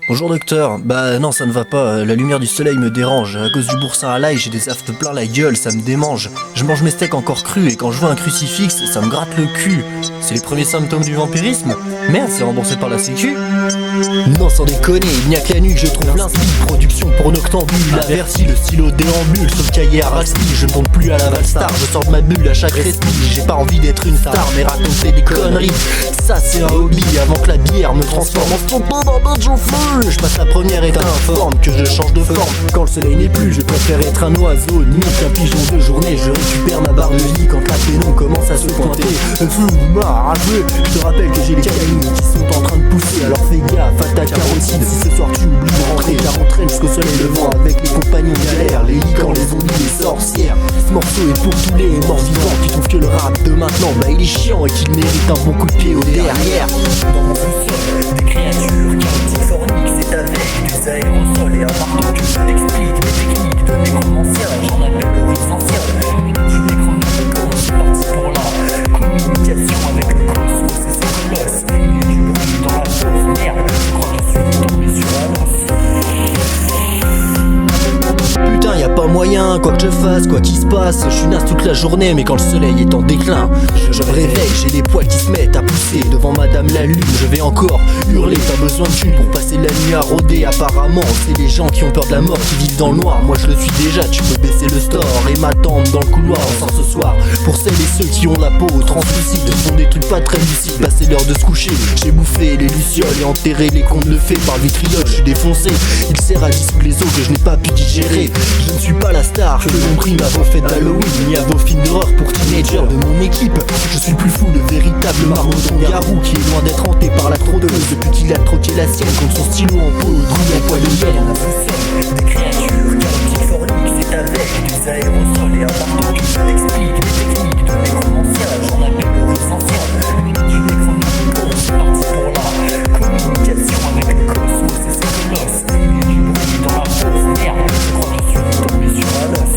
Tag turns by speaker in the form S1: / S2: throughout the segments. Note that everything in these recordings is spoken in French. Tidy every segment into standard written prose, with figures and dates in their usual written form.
S1: Bonjour docteur, bah non ça ne va pas, la lumière du soleil me dérange, à cause du boursin à l'ail j'ai des aftes plein la gueule, ça me démange. Je mange mes steaks encore crus et quand je vois un crucifix, ça me gratte le cul. C'est les premiers symptômes du vampirisme? Merde, c'est remboursé par la sécu? Non sans déconner, il n'y a que la nuit que je trouve l'inspi. Production pour noctambule, averti, le stylo déambule sur le cahier à Ralsty. Je ne compte plus à la Valstar, je sors de ma bulle à chaque respi. J'ai pas envie d'être une star mais raconter des conneries, ça c'est un hobby. Avant que la bière me transforme en stompé d'un bitch au feu, je passe la première étape informe que je change de forme. Quand le soleil n'est plus, je préfère être un oiseau, ni qu'un pigeon de journée. Je récupère ma barre de lit quand la pénombre commence à se pointer. Je te rappelle que j'ai les canines qui sont en train de pousser, alors fais gaffe à ta carotide. Si ce soir tu oublies de rentrer, la rentrée jusqu'au soleil levant avec les compagnons galères, les licans, les zombies, les sorcières. Ce morceau est pour tous les morts vivants qui trouvent que le rap de maintenant, bah il est chiant et qu'il mérite un bon coup de pied au derrière.
S2: Dans mon sous-sol, des créatures chaotiques forniques, c'est avec des aérosols et un marteau que je t'explique mes techniques de nécromancien. J'en appelle le riz ancien, mais tu nécromances, c'est parti pour la communication avec le cosmos et ses colosses. Il y a du bruit dans la fausse merde, je crois que je suis tombé sur un os.
S1: Putain, y a pas moyen, quoi que je fasse, quoi qu'il se passe, je suis naze toute la journée, mais quand le soleil est en déclin, je me réveille, j'ai les poils qui se mettent à pousser. Devant madame la lune, je vais encore hurler. T'as besoin de thunes pour passer la nuit à rôder. Apparemment, c'est les gens qui ont peur de la mort qui vivent dans le noir. Moi je le suis déjà, tu peux baisser le store et m'attendre dans le couloir. On sort ce soir, pour celles et ceux qui ont la peau translucide, font des trucs pas très lucides. Passer l'heure de se coucher, j'ai bouffé les lucioles et enterré les contes de fées par le vitriol. Je suis défoncé, il sert à dissoudre les os que je n'ai pas pu digérer. Je ne suis pas la star que l'on brime à vos fêtes d'Halloween, ni à vos films d'horreur pour teenagers de mon équipe. Je suis plus fou, le véritable maraudon garou qui est loin d'être hanté par la trompeuse depuis qu'il a troqué la sienne contre son stylo en peau, douille à poil de
S2: Dans
S1: hyène.
S2: mon sous-sol, des créatures chaotiques forniques, c'est avec des aérosols et un marteau que je t'explique mes techniques de nécromancien. J'en appelle le riz ancien, mais tu nécromances, c'est parti pour la communication avec le cosmos et ses colosses. Il y a du bruit dans la fausse merde, je crois que je suis tombé sur un os.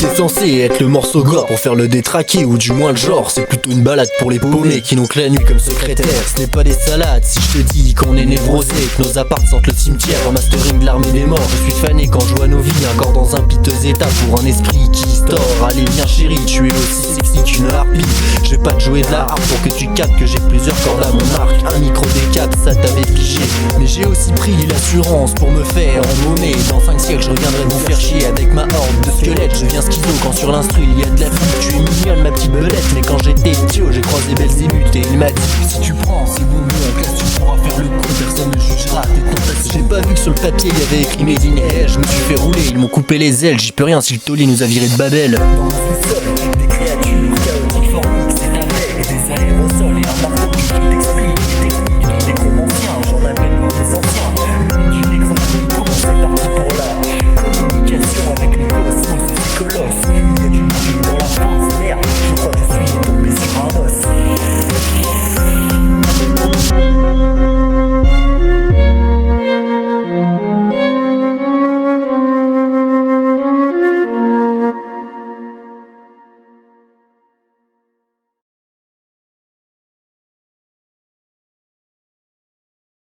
S1: C'est censé être le morceau gore pour faire le détraqué, ou du moins le genre. C'est plutôt une balade pour les paumés qui n'ont que la nuit comme secrétaire. Ce n'est pas des salades si je te dis qu'on est névrosé, que nos apparts sentent le cimetière en mastering de l'armée des morts. Je suis fané quand je vois nos vies encore dans un piteux état pour un esprit qui store. Allez viens chérie, tu es aussi sexy qu'une harpie. Je vais pas te jouer de la harpe pour que tu captes que j'ai plusieurs cordes à mon arc. Un micro décap, ça t'avait pigé, mais j'ai aussi pris l'assurance pour me faire embaumer. Dans 5 siècles je reviendrai vous faire chier avec ma horde de squelettes. Je viens schizo quand sur l'instru il y a de la foule. Tu es mignonne ma petite belette, mais quand j'étais petit j'ai croisé Belzébuth et il m'a dit: si tu prends ces bonbons en classe tu pourras faire le con, personne ne jugera tes tentations. J'ai pas vu que sur le papier il y avait écrit Made in Hell. Je me suis fait rouler, ils m'ont coupé les ailes, j'y peux rien si le taulier nous a viré de Babel.
S2: Dans mon sous-sol,